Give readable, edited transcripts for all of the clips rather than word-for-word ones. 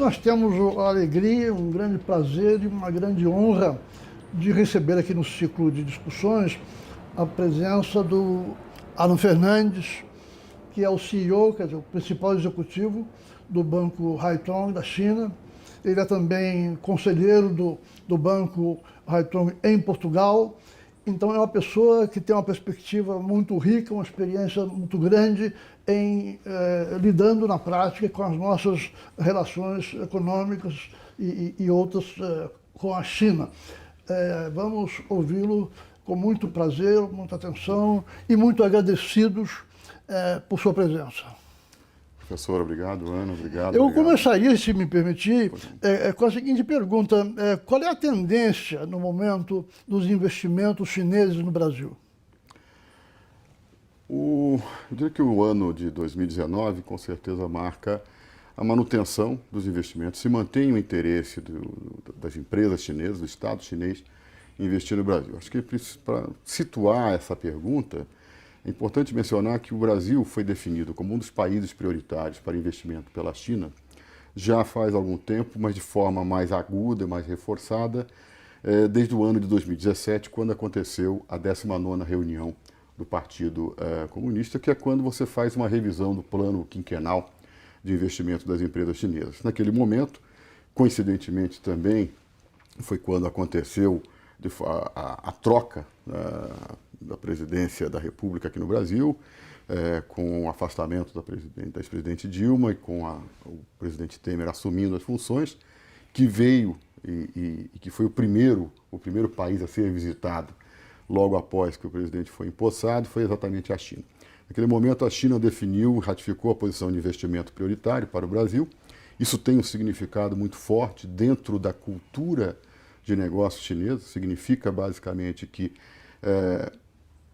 nós temos a alegria, um grande prazer e uma grande honra de receber aqui no ciclo de discussões a presença do Alan Fernandes, que é o CEO, quer dizer, o principal executivo do Banco Haitong da China. Ele é também conselheiro do Banco Haitong em Portugal. Então é uma pessoa que tem uma perspectiva muito rica, uma experiência muito grande em lidando na prática com as nossas relações econômicas e outras com a China. Vamos ouvi-lo com muito prazer, muita atenção e muito agradecidos por sua presença. Professor, obrigado. Ana, obrigado. Eu começaria, se me permitir, com a seguinte pergunta. Qual é a tendência, no momento, dos investimentos chineses no Brasil? Eu diria que o ano de 2019, com certeza, marca a manutenção dos investimentos. Se mantém o interesse das empresas chinesas, do Estado chinês, em investir no Brasil. Acho que para situar essa pergunta, é importante mencionar que o Brasil foi definido como um dos países prioritários para investimento pela China já faz algum tempo, mas de forma mais aguda, mais reforçada, desde o ano de 2017, quando aconteceu a 19ª reunião do Partido Comunista, que é quando você faz uma revisão do plano quinquenal de investimento das empresas chinesas. Naquele momento, coincidentemente também, foi quando aconteceu a troca da presidência da República aqui no Brasil, com o afastamento da ex-presidente Dilma e com o presidente Temer assumindo as funções, que veio e que foi o primeiro país a ser visitado logo após que o presidente foi empossado, foi exatamente a China. Naquele momento, a China definiu, ratificou a posição de investimento prioritário para o Brasil. Isso tem um significado muito forte dentro da cultura de negócios chineses. Significa, basicamente, que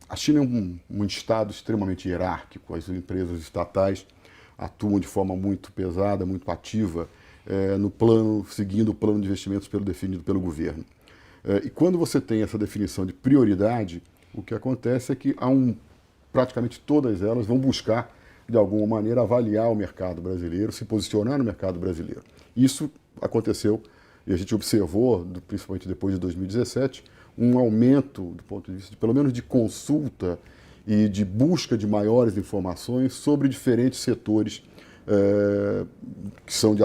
a China é um Estado extremamente hierárquico. As empresas estatais atuam de forma muito pesada, muito ativa, seguindo o plano de investimentos definido pelo governo. E quando você tem essa definição de prioridade, o que acontece é que praticamente todas elas vão buscar, de alguma maneira, avaliar o mercado brasileiro, se posicionar no mercado brasileiro. Isso aconteceu e a gente observou, principalmente depois de 2017, um aumento do ponto de vista, pelo menos de consulta e de busca de maiores informações sobre diferentes setores que são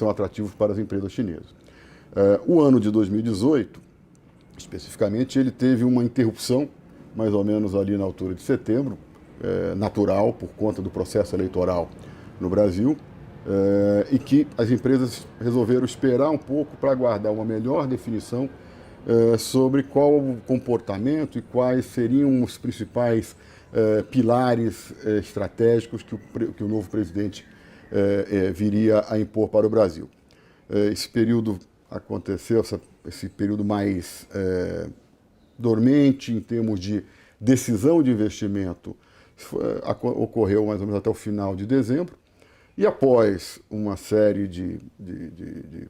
atrativos para as empresas chinesas. O ano de 2018, especificamente, ele teve uma interrupção, mais ou menos ali na altura de setembro, natural, por conta do processo eleitoral no Brasil, e que as empresas resolveram esperar um pouco para aguardar uma melhor definição sobre qual o comportamento e quais seriam os principais pilares estratégicos que o novo presidente viria a impor para o Brasil. Esse período aconteceu, esse período mais dormente em termos de decisão de investimento, ocorreu mais ou menos até o final de dezembro. E após uma série de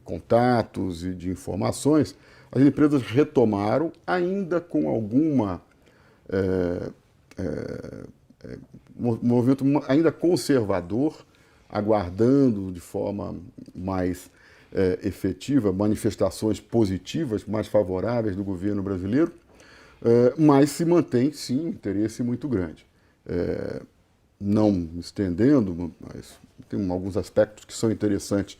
contatos e de informações, as empresas retomaram, ainda com alguma movimento ainda conservador, aguardando de forma mais efetiva manifestações positivas, mais favoráveis do governo brasileiro, mas se mantém, sim, um interesse muito grande. Não me estendendo, mas tem alguns aspectos que são interessantes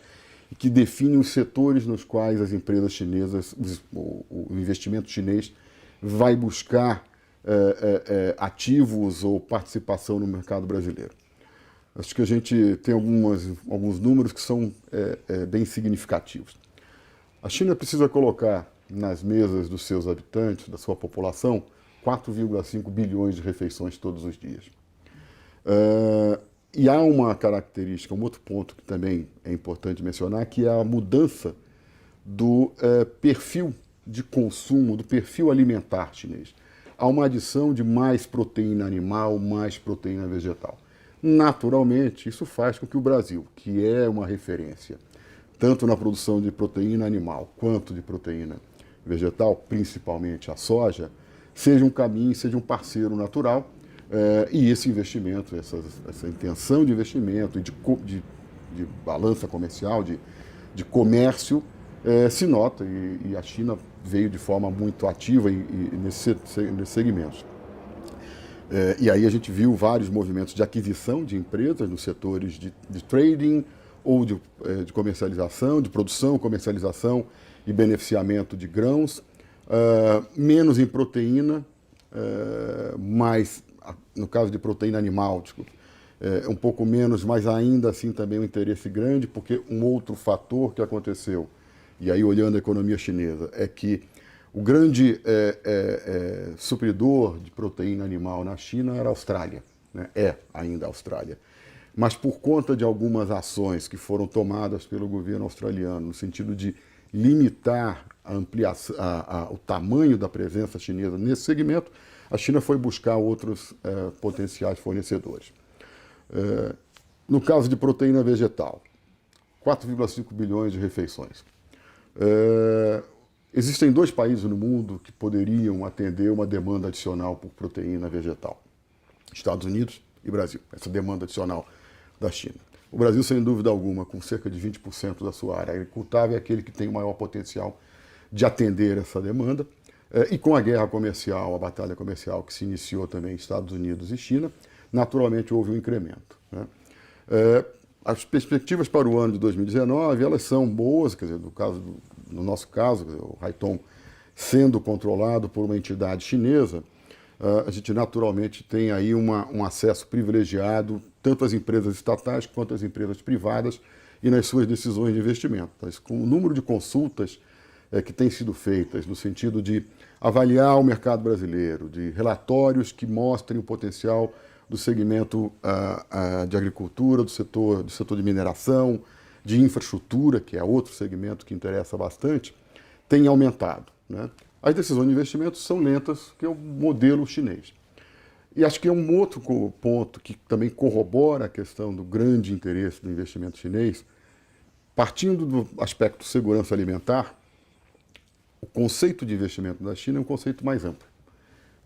e que definem os setores nos quais as empresas chinesas, o investimento chinês vai buscar ativos ou participação no mercado brasileiro. Acho que a gente tem alguns números que são bem significativos. A China precisa colocar nas mesas dos seus habitantes, da sua população, 4,5 bilhões de refeições todos os dias. E há uma característica, um outro ponto que também é importante mencionar, que é a mudança do perfil de consumo, do perfil alimentar chinês. Há uma adição de mais proteína animal, mais proteína vegetal. Naturalmente, isso faz com que o Brasil, que é uma referência, tanto na produção de proteína animal quanto de proteína vegetal, principalmente a soja, seja um caminho, seja um parceiro natural. E esse investimento, essa intenção de investimento e de balança comercial, de de comércio se nota, e a China veio de forma muito ativa nesse segmento. E aí a gente viu vários movimentos de aquisição de empresas nos setores de trading ou de comercialização, de produção, comercialização e beneficiamento de grãos, menos em proteína, mais, no caso de proteína animal, desculpa, um pouco menos, mas ainda assim também um interesse grande, porque um outro fator que aconteceu, e aí olhando a economia chinesa, é que o grande supridor de proteína animal na China era a Austrália, né? É ainda a Austrália. Mas por conta de algumas ações que foram tomadas pelo governo australiano, no sentido de limitar a ampliação, o tamanho da presença chinesa nesse segmento, a China foi buscar outros potenciais fornecedores. No caso de proteína vegetal, 4,5 bilhões de refeições. Existem 2 países no mundo que poderiam atender uma demanda adicional por proteína vegetal: Estados Unidos e Brasil, essa demanda adicional da China. O Brasil, sem dúvida alguma, com cerca de 20% da sua área agricultável, é aquele que tem o maior potencial de atender essa demanda. E com a guerra comercial, a batalha comercial que se iniciou também em Estados Unidos e China, naturalmente houve um incremento, né? As perspectivas para o ano de 2019, elas são boas, quer dizer, no nosso caso, o Haiton sendo controlado por uma entidade chinesa, a gente naturalmente tem aí um acesso privilegiado, tanto às empresas estatais quanto às empresas privadas e nas suas decisões de investimento. Mas com o número de consultas que têm sido feitas no sentido de avaliar o mercado brasileiro, de relatórios que mostrem o potencial do segmento de agricultura, do setor de mineração, de infraestrutura, que é outro segmento que interessa bastante, tem aumentado, né? As decisões de investimento são lentas, que é o modelo chinês. E acho que é um outro ponto que também corrobora a questão do grande interesse do investimento chinês, partindo do aspecto segurança alimentar. O conceito de investimento da China é um conceito mais amplo.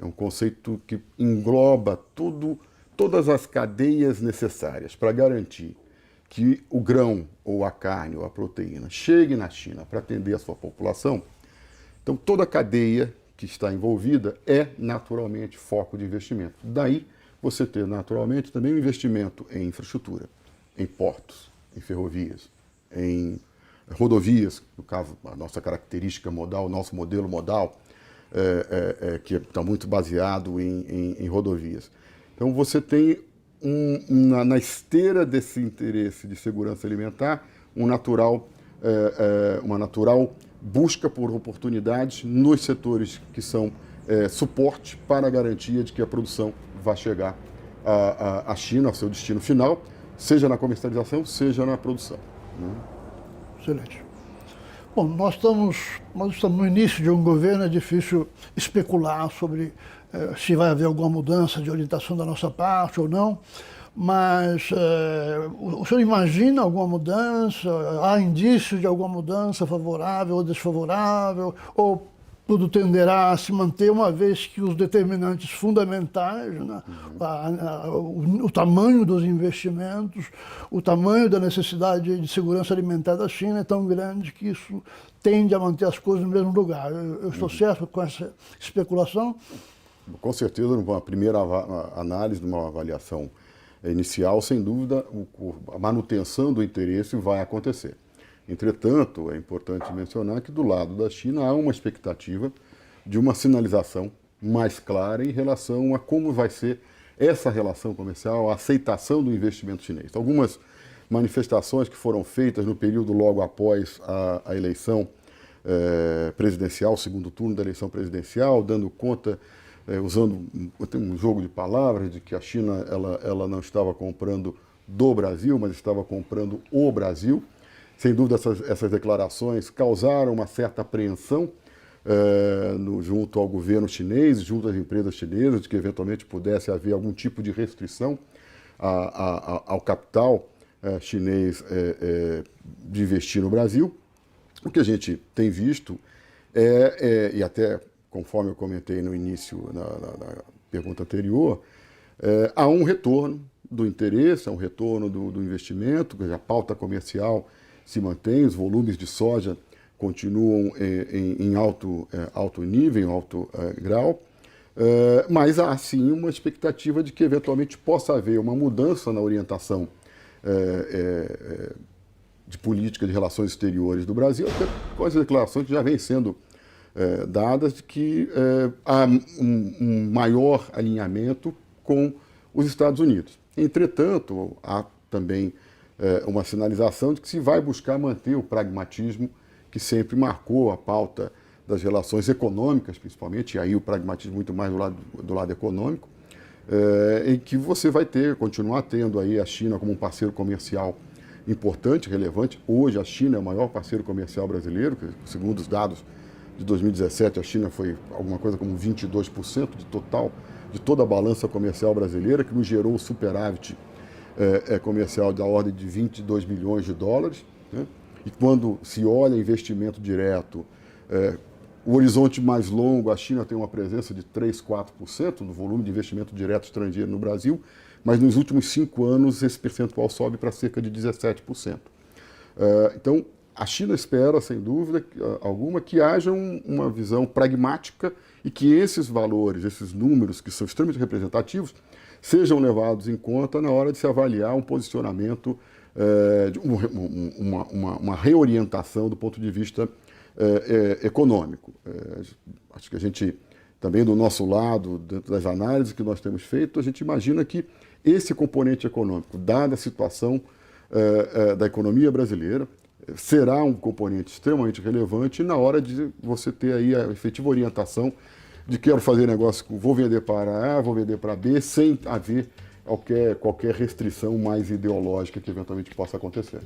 É um conceito que engloba todas as cadeias necessárias para garantir que o grão, ou a carne, ou a proteína chegue na China para atender a sua população. Então, toda a cadeia que está envolvida é naturalmente foco de investimento. Daí, você ter naturalmente também um investimento em infraestrutura, em portos, em ferrovias, em rodovias, no caso, a nossa característica modal, o nosso modelo modal, que está muito baseado em rodovias. Então, você tem, na esteira desse interesse de segurança alimentar, uma natural busca por oportunidades nos setores que são suporte para a garantia de que a produção vai chegar à China, ao seu destino final, seja na comercialização, seja na produção, né? Excelente. Bom, nós estamos no início de um governo, é difícil especular sobre se vai haver alguma mudança de orientação da nossa parte ou não, mas o senhor imagina alguma mudança? Há indícios de alguma mudança favorável ou desfavorável? Ou tudo tenderá a se manter, uma vez que os determinantes fundamentais, né, o tamanho dos investimentos, o tamanho da necessidade de segurança alimentar da China é tão grande que isso tende a manter as coisas no mesmo lugar? Eu estou certo com essa especulação? Com certeza, numa primeira análise, numa avaliação inicial, sem dúvida, a manutenção do interesse vai acontecer. Entretanto, é importante mencionar que do lado da China há uma expectativa de uma sinalização mais clara em relação a como vai ser essa relação comercial, a aceitação do investimento chinês. Algumas manifestações que foram feitas no período logo após a eleição presidencial, o segundo turno da eleição presidencial, dando conta, usando um jogo de palavras, de que a China ela não estava comprando do Brasil, mas estava comprando o Brasil. Sem dúvida, essas declarações causaram uma certa apreensão junto ao governo chinês, junto às empresas chinesas, de que eventualmente pudesse haver algum tipo de restrição ao capital chinês de investir no Brasil. O que a gente tem visto e até conforme eu comentei no início, na pergunta anterior, há um retorno do interesse, há um retorno do investimento, a pauta comercial se mantém, os volumes de soja continuam em alto nível, em alto grau, mas há sim uma expectativa de que eventualmente possa haver uma mudança na orientação de política de relações exteriores do Brasil, até com as declarações que já vêm sendo dadas de que há um maior alinhamento com os Estados Unidos. Entretanto, há também uma sinalização de que se vai buscar manter o pragmatismo que sempre marcou a pauta das relações econômicas, principalmente, e aí o pragmatismo muito mais do lado econômico, em que você vai continuar tendo aí a China como um parceiro comercial importante, relevante. Hoje a China é o maior parceiro comercial brasileiro, segundo os dados de 2017, a China foi alguma coisa como 22% de toda a balança comercial brasileira, que nos gerou um superávit comercial da ordem de 22 bilhões de dólares, né? E quando se olha investimento direto, o horizonte mais longo, a China tem uma presença de 3, 4% do volume de investimento direto estrangeiro no Brasil, mas nos últimos 5 anos esse percentual sobe para cerca de 17%. Então, a China espera, sem dúvida alguma, que haja uma visão pragmática e que esses valores, esses números que são extremamente representativos, sejam levados em conta na hora de se avaliar um posicionamento, uma reorientação do ponto de vista econômico. Acho que a gente, também do nosso lado, dentro das análises que nós temos feito, a gente imagina que esse componente econômico, dada a situação da economia brasileira, será um componente extremamente relevante na hora de você ter aí a efetiva orientação de quero fazer negócio, vou vender para A, vou vender para B, sem haver qualquer restrição mais ideológica que eventualmente possa acontecer.